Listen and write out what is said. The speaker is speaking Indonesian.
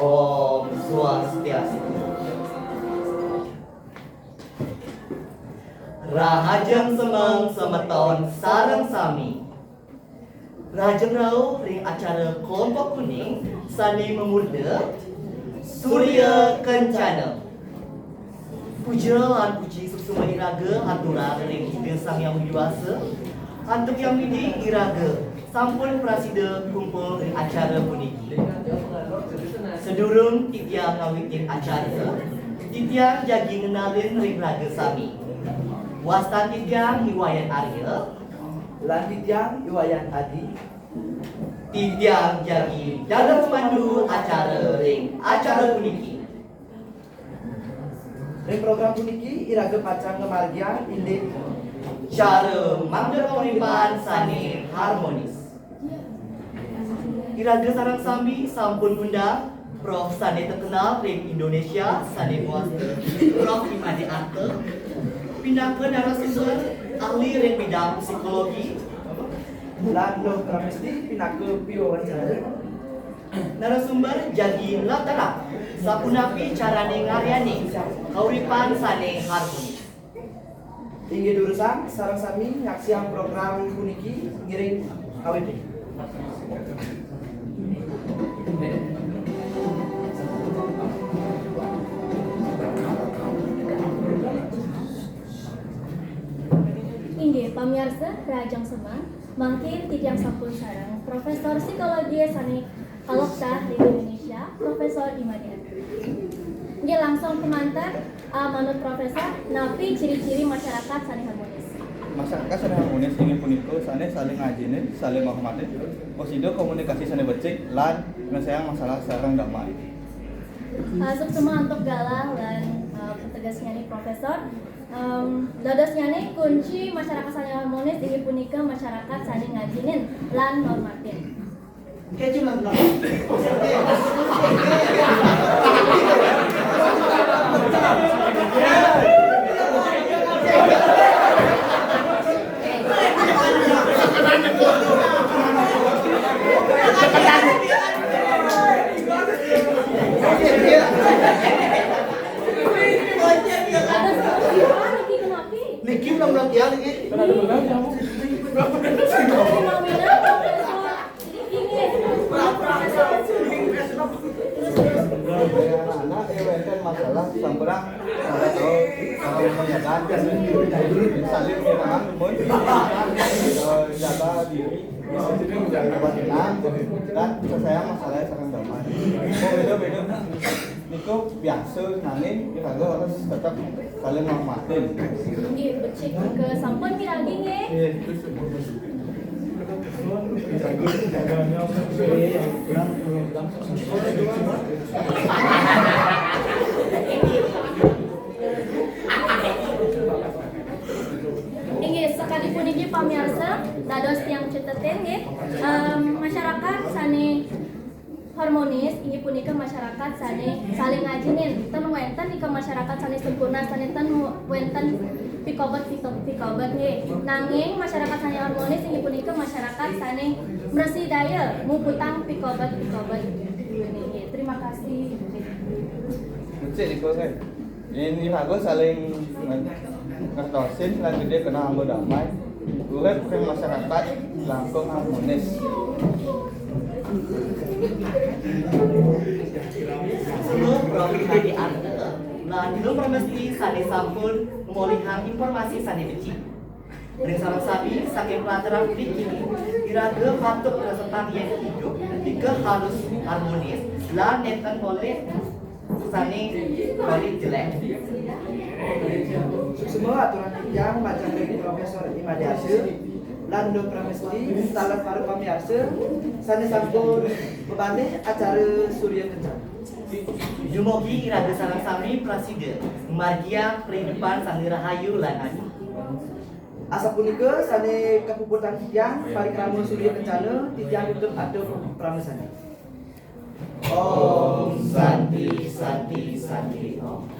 Om Swastiastu. Rahajeng semeng semeton sareng sami. Rahajeng rauh ring acara kelompok kuning sani memurde Surya Kencana. Puja lan puji susuma iraga haturang ring Ida Sang Yang Widiwasa. Antuk yang widi iraga sampun prasida kumpul ring acara puniki. Sedurung titiang ngawitin acara, titiang jagi ngenalin ring raga sami. Wastan titiang Iwayan Arya, lan titiang Iwayan Adi, titiang jagi dalam pandu acara ring acara puniki. ring program puniki iraga pacang ngemargian indik Cara mangda pemerimpaan sani harmonis. Iraga sarang sami sampun undang Prof sani terkenal ring Indonesia sani muasir Prof Imade Arte. Pindah ke narasumber ahli ring bidang psikologi. lan Nuh Pramesti pinake piwawancara. Narasumber jagi latara sapunapi carane ngaryani kauripan sane harmonis. Inggih durusan sareng sami nyaksiang program puniki ngiring awit. Inggih pamirsa Rajang Semang mangkin titiang sampun sareng Profesor Psikologi Sani Kalokta di Indonesia Profesor Imade Arte. Inggih langsung kemanten manut Profesor napi ciri-ciri masyarakat sani harmonis. Masyarakat sani harmonis ingin punika sane saling ngajinin, saling menghormati, posisi komunikasi sani becik lan menyelesaikan masalah sareng damai. Semua untuk galah dan petegasnya nih Profesor. Dadosnya nih kunci masyarakat sani harmonis inggih punika masyarakat sani ngajinin lan normatin. Keju lang. Niki bilang ya niki. Anak-anak ewenten masalah samperang kalau menyatakan saling mengenang pun jaga diri menjaga kebatinan dan selesai masalahnya sareng damai. Beda-beda niku biasa nanging kita harus tetap saling menghormatin. Nggih becik ke sampun miragi nggih. Inggih sekalipun iki pamirsa dados tiyang cetetin nggih masyarakat sani harmonis inggih punika masyarakat sani saling ngajinin ten wenten ika masyarakat sani sempurna sani ten wenten pikobat nggih nanging masyarakat sani harmonis inggih punika masyarakat sani bersih daya muputang pikobat nggih. Terima kasih. Becik niku kan. Ini bagus saling ngertosin lan gede kena anggo damai. Urip ring masyarakat langkung harmonis. Sebelum Prof Imade Arte, lan dino pramesti sane sampun memolihan informasi sane becik. Ring sareng sami saking pelajaran mriki iraga patut peserta yang hidup jika harus harmonis lan nenten boleh sane balik jelek. Semua aturan yang macam dari Profesor Imade Arte lan Nuh Pramesti salat para pamirsa sane sampun bebaneh acara Surya Kencana. Dumugi iraga sareng sami prasida margia kehidupan sani rahayu lan adi. Asa punika sane kapuputan tiyang parikrama Surya Kencana tiyang tutup atuh pramesana. Om Santi Santi Santi Om.